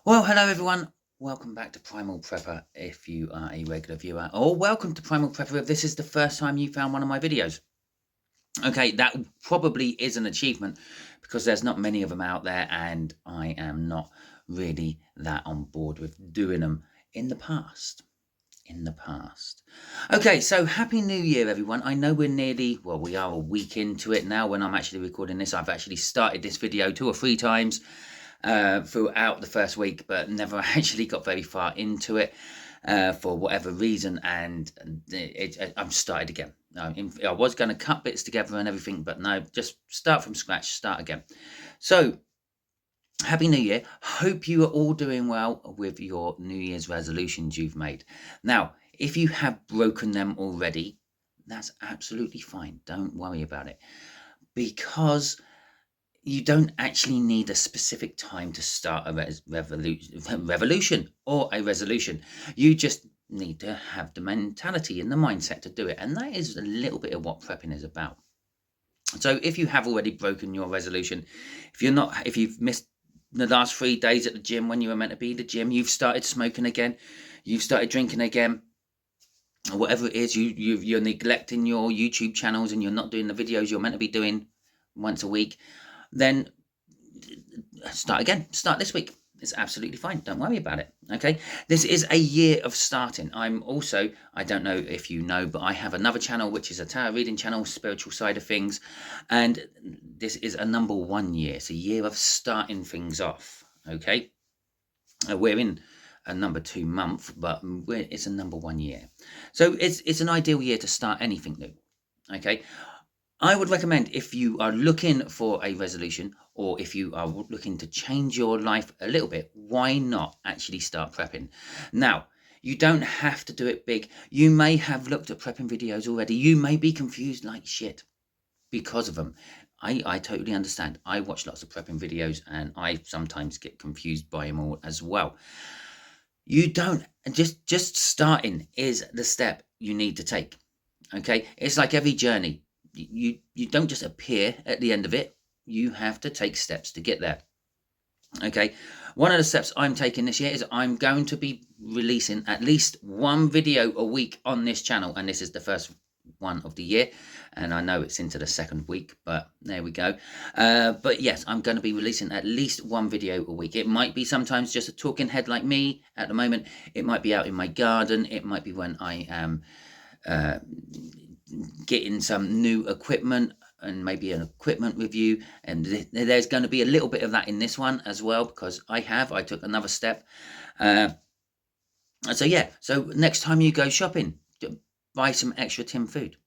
Well, hello everyone. Welcome back to Primal Prepper if you are a regular viewer, or welcome to Primal Prepper if this is the first time you found one of my videos. Okay, that probably is an achievement because there's not many of them out there and I am not really that on board with doing them in the past. Okay, so Happy New Year, everyone. I know we are a week into it now when I'm actually recording this. I've actually started this video 2 or 3 times throughout the first week, but never actually got very far into it for whatever reason, and I'm started again. I was going to cut bits together and everything, but no, just start from scratch, start again. So, Happy New Year. Hope you are all doing well with your New Year's resolutions you've made. Now, if you have broken them already, that's absolutely fine. Don't worry about it, because you don't actually need a specific time to start a revolution or a resolution. You just need to have the mentality and the mindset to do it. And that is a little bit of what prepping is about. So if you have already broken your resolution, if you've missed the last 3 days at the gym when you were meant to be at the gym, you've started smoking again, you've started drinking again, or whatever it is, you're neglecting your YouTube channels and you're not doing the videos you're meant to be doing once a week, then start again. Start this week. It's absolutely fine. Don't worry about it. Okay. This is a year of starting. I don't know if you know, but I have another channel, which is a tarot reading channel, spiritual side of things. And this is a number 1 year. It's a year of starting things off. Okay. We're in a number 2 month, but it's a number 1 year. So it's an ideal year to start anything new. Okay. I would recommend, if you are looking for a resolution or if you are looking to change your life a little bit, why not actually start prepping? Now, you don't have to do it big. You may have looked at prepping videos already. You may be confused like shit because of them. I totally understand. I watch lots of prepping videos and I sometimes get confused by them all as well. You don't, just starting is the step you need to take. Okay, it's like every journey. You don't just appear at the end of it. You have to take steps to get there. Okay, one of the steps I'm taking this year is I'm going to be releasing at least 1 video a week on this channel, and this is the first one of the year, and I know it's into the 2nd week, but there we go. But yes, I'm going to be releasing at least 1 video a week. It might be sometimes just a talking head like me at the moment. It might be out in my garden. It might be when I am getting some new equipment and maybe an equipment review, and there's going to be a little bit of that in this one as well, because I took another step. So next time you go shopping, buy some extra tin food.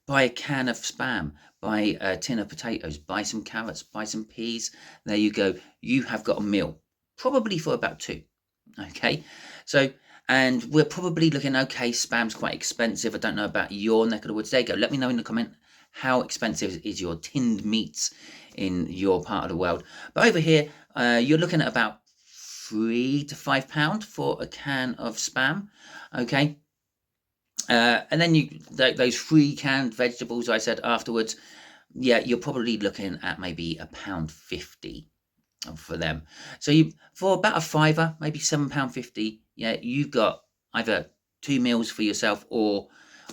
Buy a can of Spam, buy a tin of potatoes, buy some carrots, buy some peas. There you go. You have got a meal, probably for about 2. Okay, so, and we're probably looking, okay, Spam's quite expensive. I don't know about your neck of the woods. There you go. Let me know in the comment how expensive is your tinned meats in your part of the world. But over here, you're looking at about £3 to £5 for a can of Spam. Okay. And then those 3 canned vegetables I said afterwards, yeah, you're probably looking at maybe £1.50 for them. So for about a £5, maybe £7.50, yeah, you've got either 2 meals for yourself or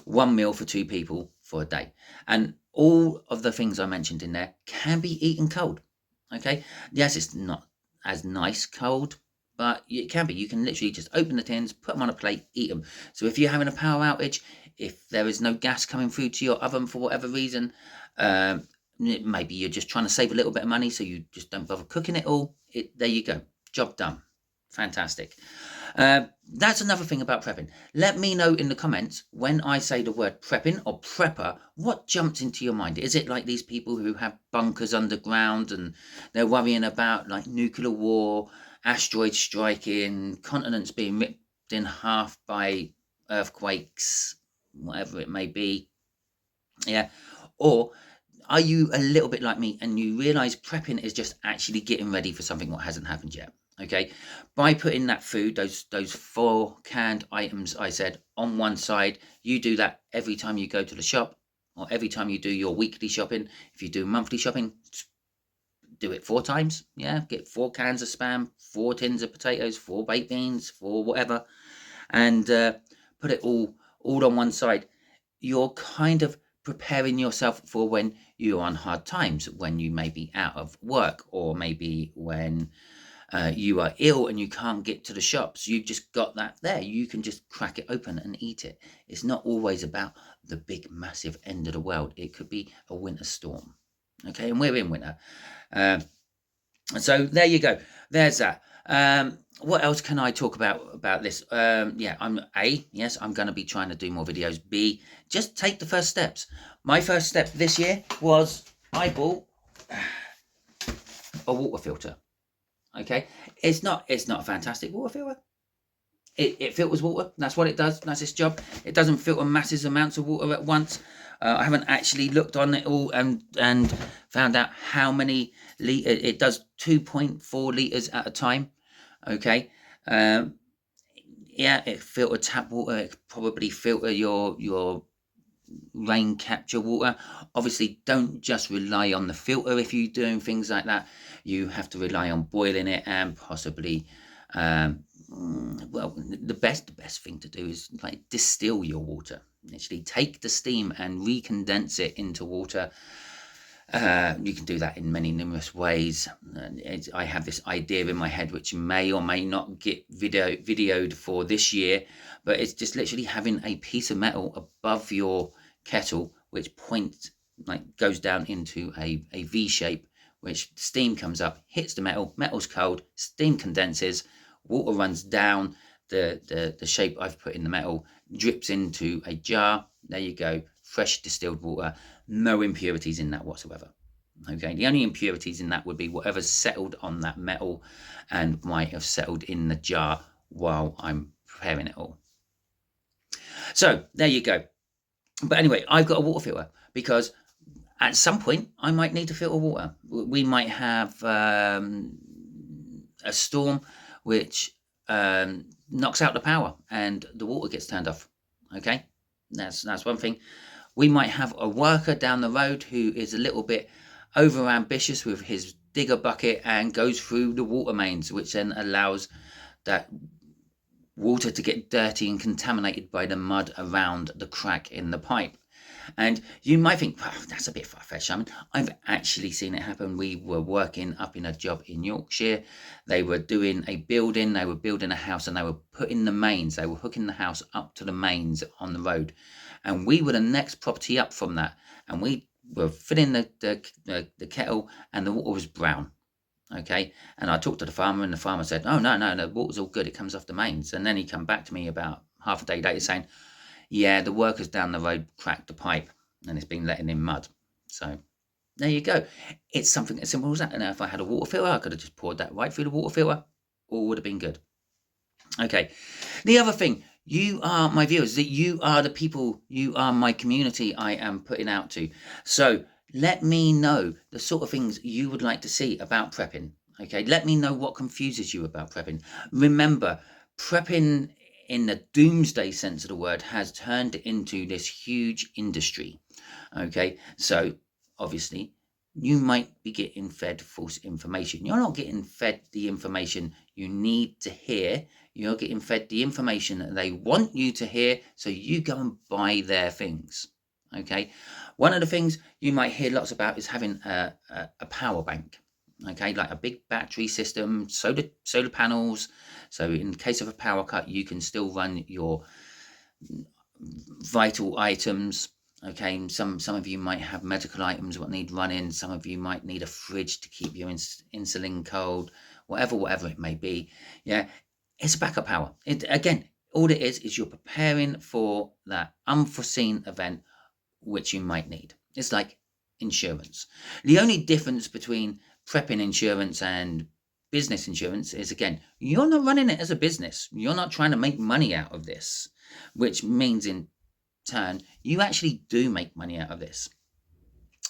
1 meal for 2 people for a day. And all of the things I mentioned in there can be eaten cold. Okay, yes, it's not as nice cold, but it can be. You can literally just open the tins, put them on a plate, eat them. So if you're having a power outage, if there is no gas coming through to your oven for whatever reason, maybe you're just trying to save a little bit of money, so you just don't bother cooking it all. There you go. Job done. Fantastic. That's another thing about prepping. Let me know in the comments, when I say the word prepping or prepper, what jumps into your mind? Is it like these people who have bunkers underground and they're worrying about like nuclear war, asteroids striking, continents being ripped in half by earthquakes, whatever it may be? Yeah. Or are you a little bit like me and you realize prepping is just actually getting ready for something that hasn't happened yet? Okay, by putting that food, those 4 canned items I said, on one side, you do that every time you go to the shop or every time you do your weekly shopping. If you do monthly shopping, do it 4 times. Yeah, get 4 cans of Spam, 4 tins of potatoes, 4 baked beans, 4 whatever, and put it all on one side. You're kind of preparing yourself for when you're on hard times, when you may be out of work, or maybe when you are ill and you can't get to the shops. You've just got that there. You can just crack it open and eat it. It's not always about the big, massive end of the world. It could be a winter storm. Okay, and we're in winter. So there you go. There's that. What else can I talk about this? Yeah, yes, I'm going to be trying to do more videos. B, just take the first steps. My first step this year was I bought a water filter. Okay, it's not a fantastic water filter. It filters water. That's what it does. That's its job. It doesn't filter massive amounts of water at once. I haven't actually looked on it all and found out how many liters. It does 2.4 liters at a time. Okay. Yeah, it filter tap water. It probably filter your rain capture water. Obviously, don't just rely on the filter if you're doing things like that. You have to rely on boiling it and possibly well, the best thing to do is like distill your water. Actually take the steam and recondense it into water. You can do that in many numerous ways. I have this idea in my head which may or may not get videoed for this year, but it's just literally having a piece of metal above your kettle which points, like, goes down into a V shape, which steam comes up, hits the metal's cold, steam condenses, water runs down the shape I've put in the metal, drips into a jar. There you go, fresh distilled water, no impurities in that whatsoever. Okay, the only impurities in that would be whatever's settled on that metal and might have settled in the jar while I'm preparing it all. So there you go. But anyway, I've got a water filter because at some point I might need to filter water. We might have a storm which knocks out the power and the water gets turned off. Okay, that's one thing. We might have a worker down the road who is a little bit over ambitious with his digger bucket and goes through the water mains, which then allows that water to get dirty and contaminated by the mud around the crack in the pipe. And you might think, oh, that's a bit far-fetched. I mean, I've actually seen it happen. We were working up in a job in Yorkshire. They were doing a building. They were building a house and they were putting the mains. They were hooking the house up to the mains on the road. And we were the next property up from that. And we were filling the kettle and the water was brown. Okay. And I talked to the farmer and the farmer said, oh, no, the water's all good. It comes off the mains. And then he come back to me about half a day later saying, yeah, the workers down the road cracked the pipe and it's been letting in mud. So there you go. It's something as simple as that. And if I had a water filter, I could have just poured that right through the water filter. All would have been good. Okay. The other thing, you are my viewers, that you are the people, you are my community I am putting out to. So let me know the sort of things you would like to see about prepping. Okay. Let me know what confuses you about prepping. Remember, prepping in the doomsday sense of the word has turned into this huge industry. Okay, so obviously you might be getting fed false information. You're not getting fed the information you need to hear. You're getting fed the information that they want you to hear, so you go and buy their things. Okay, one of the things you might hear lots about is having a power bank. Okay, like a big battery system, solar panels. So in case of a power cut, you can still run your vital items. Okay, some of you might have medical items what need running. Some of you might need a fridge to keep your insulin cold. Whatever it may be. Yeah, it's a backup power. Again, all it is you're preparing for that unforeseen event which you might need. It's like insurance. The only difference between prepping insurance and business insurance is, again, you're not running it as a business. You're not trying to make money out of this, which means in turn, you actually do make money out of this.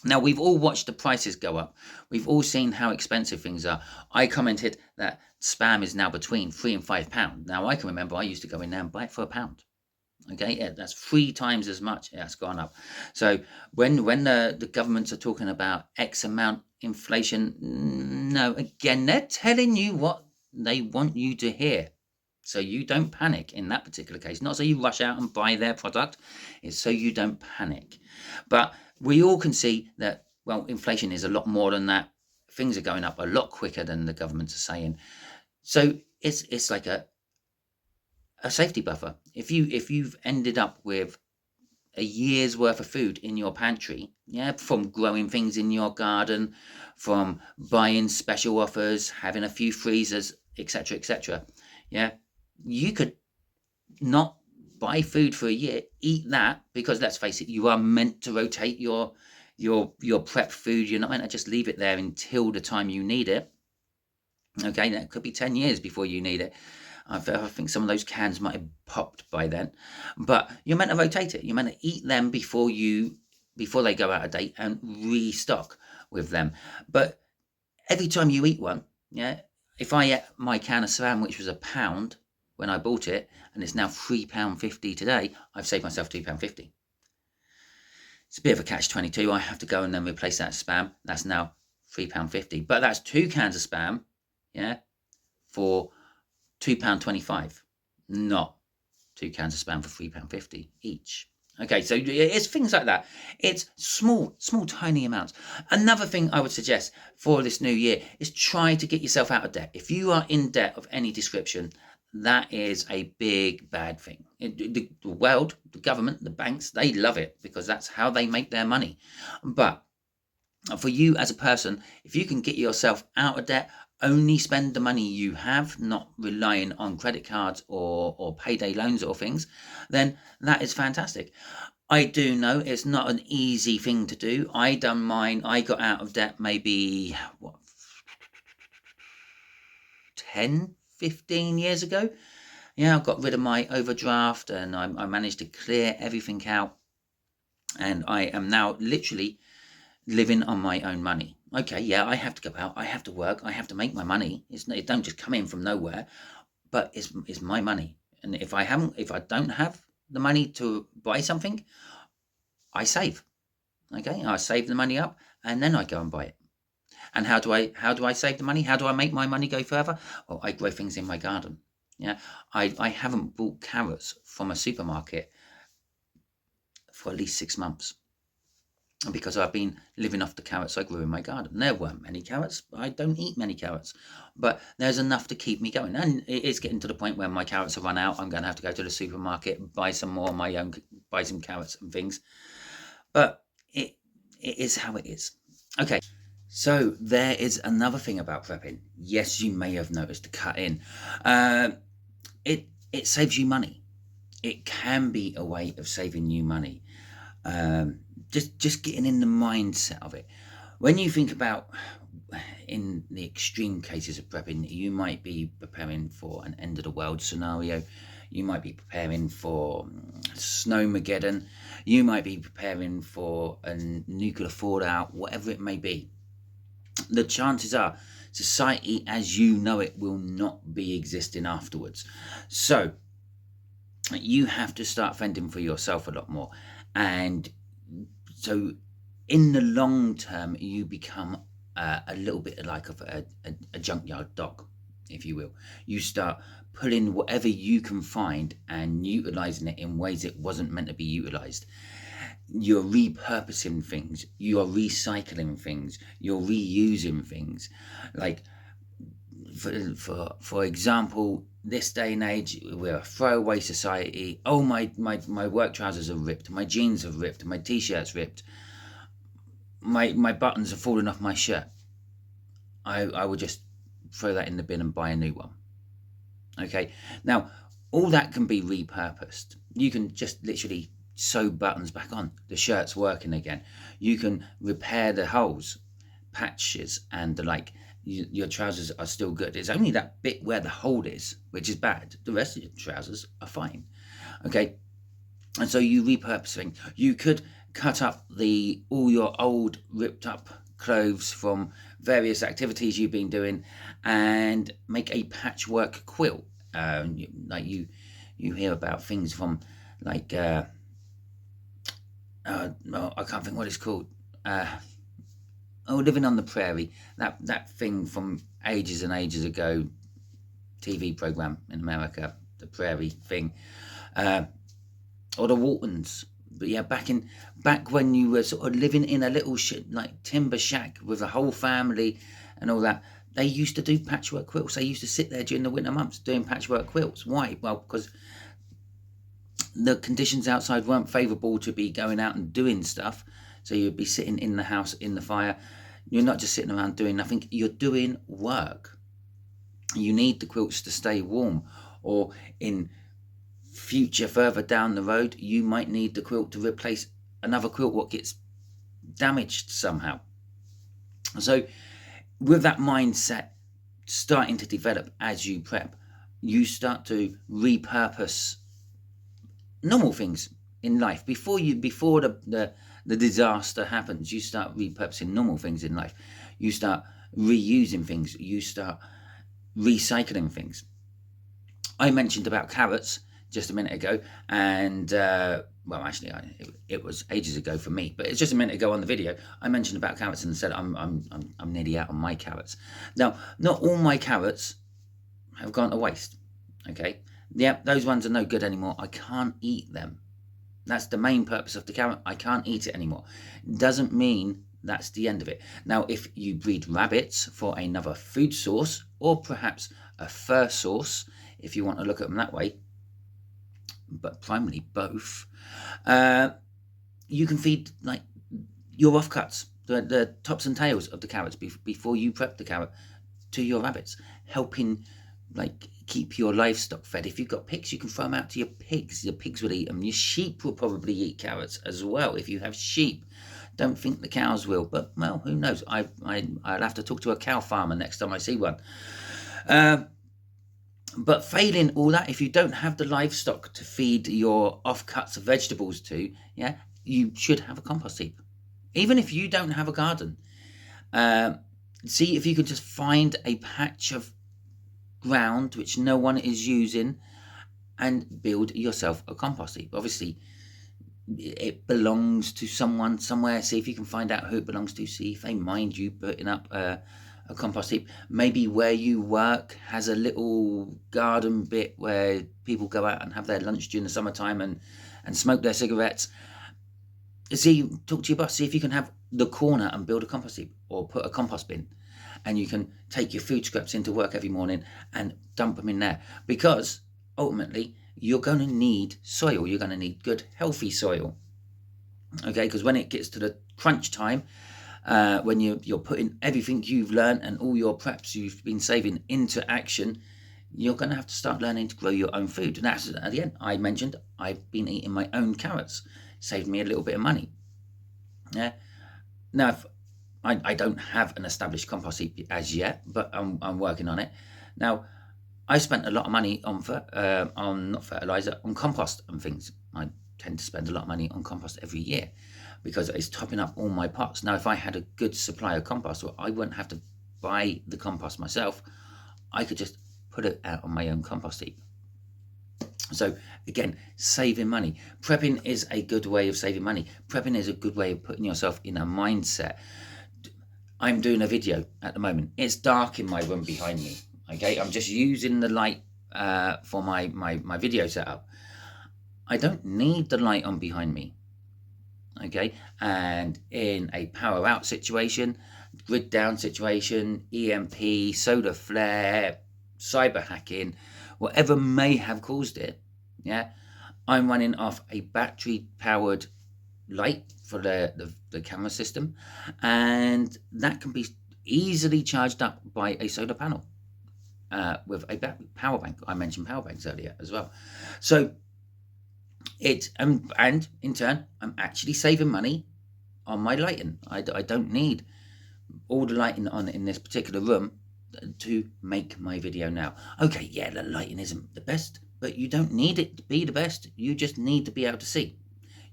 Now, we've all watched the prices go up. We've all seen how expensive things are. I commented that Spam is now between £3 and £5. Now, I can remember I used to go in there and buy it for £1. Okay, yeah, that's 3 times as much. That's gone up. So when the governments are talking about X amount inflation, no, again, they're telling you what they want you to hear. So you don't panic in that particular case. Not so you rush out and buy their product. It's so you don't panic. But we all can see that, well, inflation is a lot more than that. Things are going up a lot quicker than the governments are saying. So it's like a safety buffer. If you've ended up with a year's worth of food in your pantry, yeah, from growing things in your garden, from buying special offers, having a few freezers, etc., etc., yeah, you could not buy food for a year, eat that, because let's face it, you are meant to rotate your prep food. You're not meant to just leave it there until the time you need it. Okay, that could be 10 years before you need it. I think some of those cans might have popped by then, but you're meant to rotate it. You're meant to eat them before they go out of date and restock with them. But every time you eat one, yeah, if I ate my can of Spam, which was £1 when I bought it, and it's now £3.50 today, I've saved myself £2.50. It's a bit of a catch-22. I have to go and then replace that Spam. That's now £3.50, but that's 2 cans of Spam, yeah, for £2.25, not 2 cans of Spam for £3.50 each. Okay, so it's things like that. It's small, tiny amounts. Another thing I would suggest for this new year is try to get yourself out of debt. If you are in debt of any description, that is a big bad thing. The world, the government, the banks, they love it because that's how they make their money. But for you as a person, if you can get yourself out of debt, only spend the money you have, not relying on credit cards or payday loans or things, then that is fantastic. I do know it's not an easy thing to do. I done mine. I got out of debt maybe 10, 15 years ago. Yeah, I got rid of my overdraft and I managed to clear everything out. And I am now literally living on my own money. Okay, yeah, I have to go out, I have to work, I have to make my money. It don't just come in from nowhere, but it's my money. And if I don't have the money to buy something, I save. Okay, I save the money up and then I go and buy it. And how do I save the money? How do I make my money go further? Well, I grow things in my garden. Yeah, I haven't bought carrots from a supermarket for at least 6 months. Because I've been living off the carrots I grew in my garden. There weren't many carrots. I don't eat many carrots, but there's enough to keep me going. And it is getting to the point where my carrots have run out. I'm going to have to go to the supermarket, buy some more of my own, buy some carrots and things. But it is how it is. Okay, so there is another thing about prepping. Yes, you may have noticed the cut in. It saves you money. It can be a way of saving you money. Just getting in the mindset of it. When you think about, in the extreme cases of prepping, you might be preparing for an end of the world scenario. You might be preparing for Snowmageddon. You might be preparing for a nuclear fallout, whatever it may be. The chances are society as you know it will not be existing afterwards. So you have to start fending for yourself a lot more. And so in the long term, you become a little bit like a junkyard dog, if you will. You start pulling whatever you can find and utilizing it in ways it wasn't meant to be utilized. You're repurposing things, you're recycling things, you're reusing things. Like, for example, this day and age, we're a throwaway society. Oh, my work trousers are ripped, my jeans are ripped, my t-shirt's ripped, my buttons are falling off my shirt. I will just throw that in the bin and buy a new one. Okay, now all that can be repurposed. You can just literally sew buttons back on, the shirt's working again. You can repair the holes, patches and the like. Your trousers are still good. It's only that bit where the hole is which is bad. The rest of your trousers are fine. Okay, and so you repurpose things. You could cut up all your old ripped up clothes from various activities you've been doing and make a patchwork quilt. Like you hear about things from like well, I can't think what it's called. Living on the Prairie, that thing from ages and ages ago, TV program in America, the Prairie thing, or the Waltons. But yeah, back when you were sort of living in a little like timber shack with a whole family and all that, they used to do patchwork quilts. They used to sit there during the winter months doing patchwork quilts. Why? Well, because the conditions outside weren't favourable to be going out and doing stuff. So you'd be sitting in the house in the fire. You're not just sitting around doing nothing. You're doing work. You need the quilts to stay warm, or in future further down the road, you might need the quilt to replace another quilt what gets damaged somehow. So with that mindset starting to develop as you prep, you start to repurpose normal things in life. Before the disaster happens, you start repurposing normal things in life. You start reusing things. You start recycling things. I mentioned about carrots just a minute ago, and well, actually, it was ages ago for me, but it's just a minute ago on the video. I mentioned about carrots and said I'm nearly out on my carrots. Now, not all my carrots have gone to waste. Okay, yeah, those ones are no good anymore. I can't eat them. That's the main purpose of the carrot. I can't eat it anymore. Doesn't mean that's the end of it. Now, if you breed rabbits for another food source, or perhaps a fur source, if you want to look at them that way, but primarily both, you can feed like your offcuts, the tops and tails of the carrots before you prep the carrot to your rabbits, helping like keep your livestock fed. If you've got pigs, you can throw them out to your pigs. Your pigs will eat them. Your sheep will probably eat carrots as well if you have sheep. Don't think the cows will, but well, who knows? I'll have to talk to a cow farmer next time I see one. But failing all that, if you don't have the livestock to feed your offcuts of vegetables to, yeah, you should have a compost heap. Even if you don't have a garden, see if you can just find a patch of ground which no one is using and build yourself a compost heap. Obviously, it belongs to someone somewhere. See if you can find out who it belongs to. See if they mind you putting up a compost heap. Maybe where you work has a little garden bit where people go out and have their lunch during the summertime and smoke their cigarettes. See, talk to your boss. See if you can have the corner and build a compost heap, or put a compost bin, and you can take your food scraps into work every morning and dump them in there. Because ultimately, you're going to need soil. You're going to need good, healthy soil. Okay, because when it gets to the crunch time, when you're putting everything you've learned and all your preps you've been saving into action, you're going to have to start learning to grow your own food. And that's, at the end, I mentioned I've been eating my own carrots. Saved me a little bit of money. Yeah. Now, if I don't have an established compost heap as yet, but I'm working on it. Now, I spent a lot of money on not fertilizer, on compost and things. I tend to spend a lot of money on compost every year because it's topping up all my pots. Now, if I had a good supply of compost, I wouldn't have to buy the compost myself. I could just put it out on my own compost heap. So again, saving money. Prepping is a good way of saving money. Prepping is a good way of putting yourself in a mindset. I'm doing a video at the moment. It's dark in my room behind me. Okay, I'm just using the light for my video setup. I don't need the light on behind me. Okay, and in a power out situation, grid down situation, EMP, solar flare, cyber hacking, whatever may have caused it, yeah, I'm running off a battery powered light for the camera system, and that can be easily charged up by a solar panel with a power bank. I mentioned power banks earlier as well. So it and in turn, I'm actually saving money on my lighting. I don't need all the lighting on in this particular room to make my video now. Okay, yeah, the lighting isn't the best, but you don't need it to be the best. You just need to be able to see.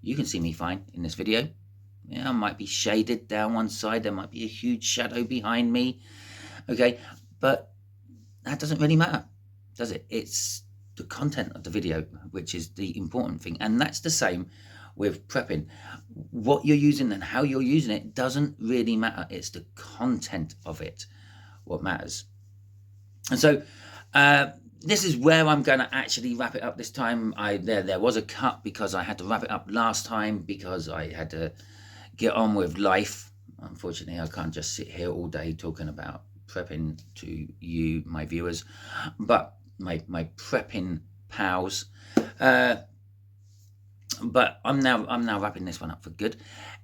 You can see me fine in this video. Yeah, I might be shaded down one side. There might be a huge shadow behind me. Okay, but that doesn't really matter, does it? It's the content of the video, which is the important thing. And that's the same with prepping. What you're using and how you're using it doesn't really matter. It's the content of it what matters. And so this is where I'm going to actually wrap it up this time. There was a cut because I had to wrap it up last time because I had to get on with life. Unfortunately, I can't just sit here all day talking about prepping to you, my viewers, but my prepping pals. But I'm now wrapping this one up for good.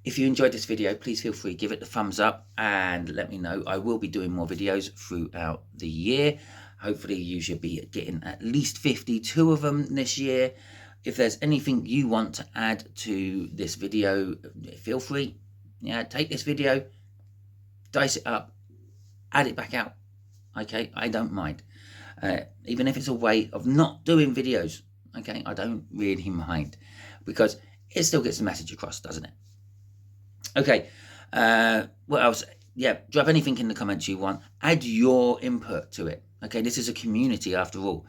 If you enjoyed this video, please feel free, give it the thumbs up and let me know. I will be doing more videos throughout the year. Hopefully you should be getting at least 52 of them this year. If there's anything you want to add to this video, feel free. Yeah, take this video, dice it up, add it back out. Okay, I don't mind. Even if it's a way of not doing videos. Okay, I don't really mind because it still gets the message across, doesn't it? Okay, what else? Yeah, drop anything in the comments you want. Add your input to it. Okay, this is a community after all.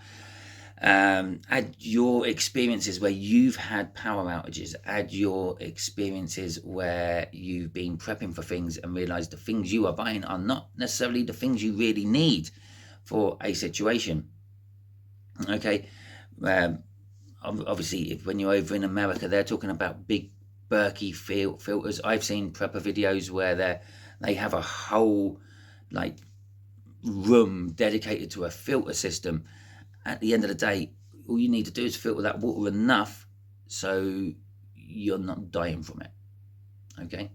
Add your experiences where you've had power outages. Add your experiences where you've been prepping for things and realised the things you are buying are not necessarily the things you really need for a situation. Okay, obviously when you're over in America, they're talking about big Berkey filters. I've seen prepper videos where they have a whole like room dedicated to a filter system. At the end of the day, all you need to do is filter that water enough so you're not dying from it. Okay,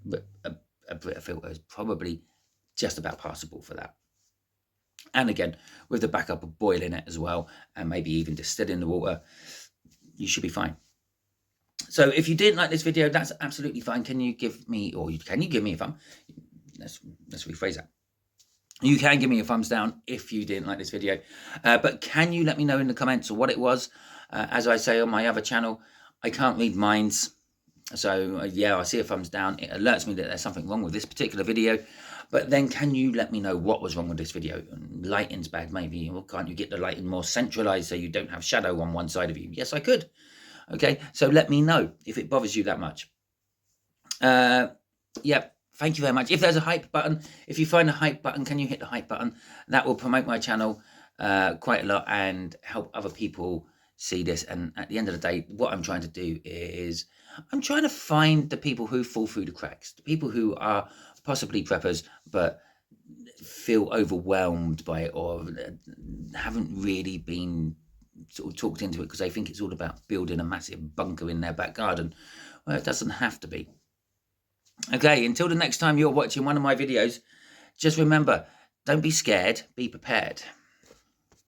but a Brita filter is probably just about passable for that. And again, with the backup of boiling it as well, and maybe even distilling the water, you should be fine. So if you didn't like this video, that's absolutely fine. Can you give me a thumb? Let's rephrase that. You can give me a thumbs down if you didn't like this video. But can you let me know in the comments what it was? As I say on my other channel, I can't read minds. So yeah, I see a thumbs down. It alerts me that there's something wrong with this particular video. But then can you let me know what was wrong with this video? Lighting's bad, maybe. Well, can't you get the lighting more centralized so you don't have shadow on one side of you? Yes, I could. Okay, so let me know if it bothers you that much. Yep. Thank you very much. If there's a hype button, if you find a hype button, can you hit the hype button? That will promote my channel quite a lot and help other people see this. And at the end of the day, what I'm trying to do is I'm trying to find the people who fall through the cracks, the people who are possibly preppers but feel overwhelmed by it or haven't really been sort of talked into it because they think it's all about building a massive bunker in their back garden. Well, it doesn't have to be. Okay, until the next time you're watching one of my videos, just remember, don't be scared, be prepared.